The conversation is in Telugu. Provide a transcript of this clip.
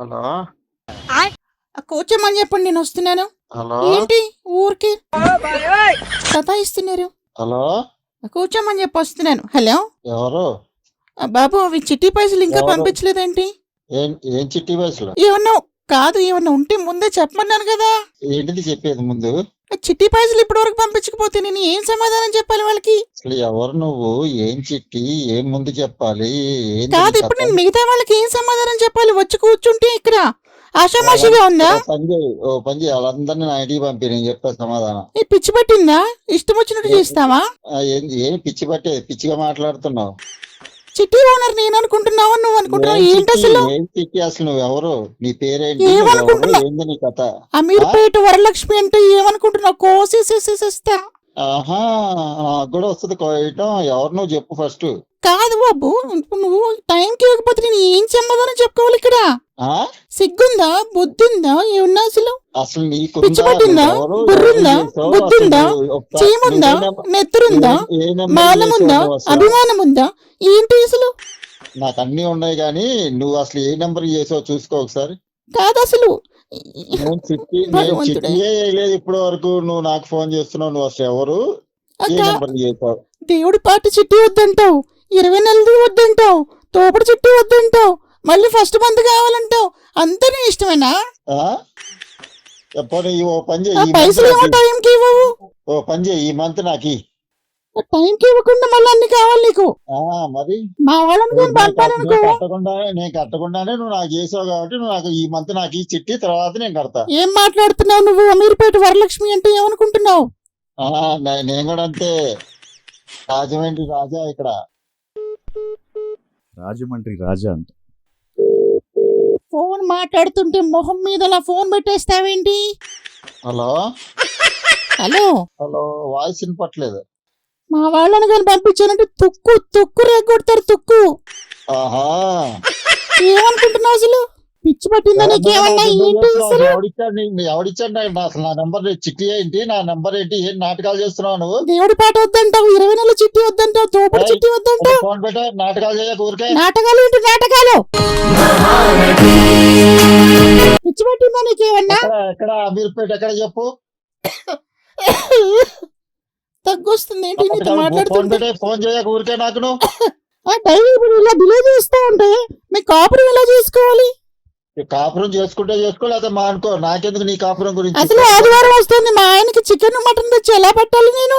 హలో కూర్చోమని చెప్పండి, నేను వస్తున్నాను. హలో ఏంటి ఊరికి సతాయిస్తున్నారు? హలో కూర్చోమని చెప్పి వస్తున్నాను. హలో ఎవరు బాబు, అవి చిట్టి పైసలు ఇంకా ఎవరు? పంపించలేదేంటి? ఏం చిట్టి వయసులో ఏమన్నా కాదు, ఏమన్నా ఉంటే ముందే చెప్పమన్నాను కదా. ఏంటిది చెప్పేది ముందు? ఆ చిట్టి పైసలు ఇప్పటి వరకు పంపించకపోతే నేను ఏం సమాధానం చెప్పాలి వాళ్ళకి? అసలు ఎవరు నువ్వు? ఏం చిట్టి? ఏం ముందు చెప్పాలి? ఏంది కాదు, నీ ఇప్పుడు కథ? నేను మిగతా వాళ్ళకి ఏం సమాధానం చెప్పాలి? వచ్చి కూర్చుంటే ఇక్కడ ఆషామాషిగా ఉందా? ఓ పని చేయి వాళ్ళందరినీ నా ఇంటికి పంపి, నేను చెప్పే సమాధానం. ఈ పిచ్చి పట్టిందా? ఇష్టం వచ్చినట్టు చేస్తావా? ఏం పిచ్చి పట్టే పిచ్చిగా మాట్లాడుతున్నావు? చిట్టి ఓనర్ నేను అనుకుంటున్నావా, నువ్వు అనుకుంటున్నావు? ఏం ఏంటి చిట్టి? అసలు? ఏం చిట్టి అసలు? నువ్వెవరు? నీ పేరేంటి? నువ్వెవరు? ఏమనుకుంటున్నా? ఏంది నీ కథ? అమీర్పేట వరలక్ష్మి అంటే ఏమనుకుంటున్నావు? కోసేసేసేస్తా. ఆహా, నాకు కూడా వస్తుంది కోయటం. ఎవరు నువ్వు చెప్పు ఫస్ట్. కాదు బాబు, ఇప్పుడు నువ్వు టైంకి ఇవ్వకపోతే నేను ఏం సమాధానం చెప్పుకోవాలి ఇక్కడ? ఆ సిగ్గుందా, బుద్ధుందా, ఏమన్నా అసలు? అసలు నీకు పిచ్చి పట్టిందా, బుర్రుందా, బుద్ధుందా, చీముందా, నెత్తురుందా, మానముందా, అభిమానం ఉందా, ఏంటి అసలు? నాకు అన్ని ఉన్నాయి గానీ నువ్వు అసలు ఏ నెంబర్ చేసావు చూసుకో ఒకసారి. కాదు అసలు. నేను భగవంతుడే. చిట్టియే వేయలేదు ఇప్పటి వరకు. నువ్వు నాకు ఫోన్ చేస్తున్నావు. నువ్వు అసలు ఎవరు? ఏ నెంబర్ చేసావు? దేవుడి పాట చిట్టి వద్దంటావు, 20 నెలది వద్దంటావు, తోపుడు చిట్టి వద్దంటావు, మళ్ళీ ఫస్ట్ మంత్ కావాలంటావు. అంతా నీ ఇష్టమేనా? చెప్పని ఓ పని చేయి, ఆ ఈ పైసలు ఏమో మంత్ టైంకి ఇవ్వవు. ఓ పని చేయి, ఈ మంత్ నాకు ఇయ్యి. ఆ టైంకి ఇవ్వకుండా మళ్ళీ అన్ని కావాలి నీకు. మరి మా వాళ్ళని నేను పంపాననుకో. నేను కట్టకుండానే నువ్వు నాకు చేసావు కాబట్టి నువ్వు నాకు ఈ మంత్ నాకు ఈ చిట్టి, తర్వాత నేను కడతా. ఏం మాట్లాడుతున్నావు నువ్వు? అమీర్పేట వరలక్ష్మి అంటే ఏమనుకుంటున్నావు? నేను కూడా అంతే. రాజమండ్రి రాజా ఇక్కడ. రాజమండ్రి రాజా అంట. ఫోన్ మాట్లాడుతుంటే మొహం మీద అలా ఫోన్ పెట్టేస్తావేంటి? హలో హలో, హలో వాయిస్ వినపట్లేదు. మా వాళ్ళని కానీ పంపించానంటే తుక్కు తుక్కు రేగొడతారు, తుక్కు. ఆహా, ఏమనుకుంటున్నావు అసలు? పిచ్చి పట్టిందా నీకేమన్నా? ఏంటి అసలు? ఎవడిచ్చాడు నాకు అసలు? నా నెంబర్ చిట్టి ఏంటి? నా నెంబర్ ఏంటి? ఏం నాటకాలు చేస్తున్నావు నువ్వు? దేవుడి పాట వద్దంటావు, 20 నెలల చిట్టి వద్దంటావు, తోపుడు చిట్టి వద్దంటావు. ఫోన్ పెట్టా, నాటకాలు చేయక ఊరికే. నాటకాలు ఏంటి నాటకాలు? పిచ్చి పట్టిందా నీకేమన్నా? ఎక్కడ అమీర్పేట ఎక్కడ చెప్పు. తగ్గొస్తుంది ఏంటి నీతో ఫోన్ మాట్లాడుతుంటే? పెట్టే, ఫోన్ చేయక ఊరికే నాకు నువ్వు. డైలీ ఇప్పుడు ఇలా డిలే చేస్తూ ఉంటే మీ కాపురం ఎలా చేసుకోవాలి? కాపురం చేసుకుంటే చేసుకో, లేకపోతే మా అనుకో. నాకెందుకు నీ కాపురం గురించి? అసలు ఆదివారం వస్తుంది, మా ఆయనకి చికెన్ మటన్ తెచ్చి ఎలా పెట్టాలి నేను?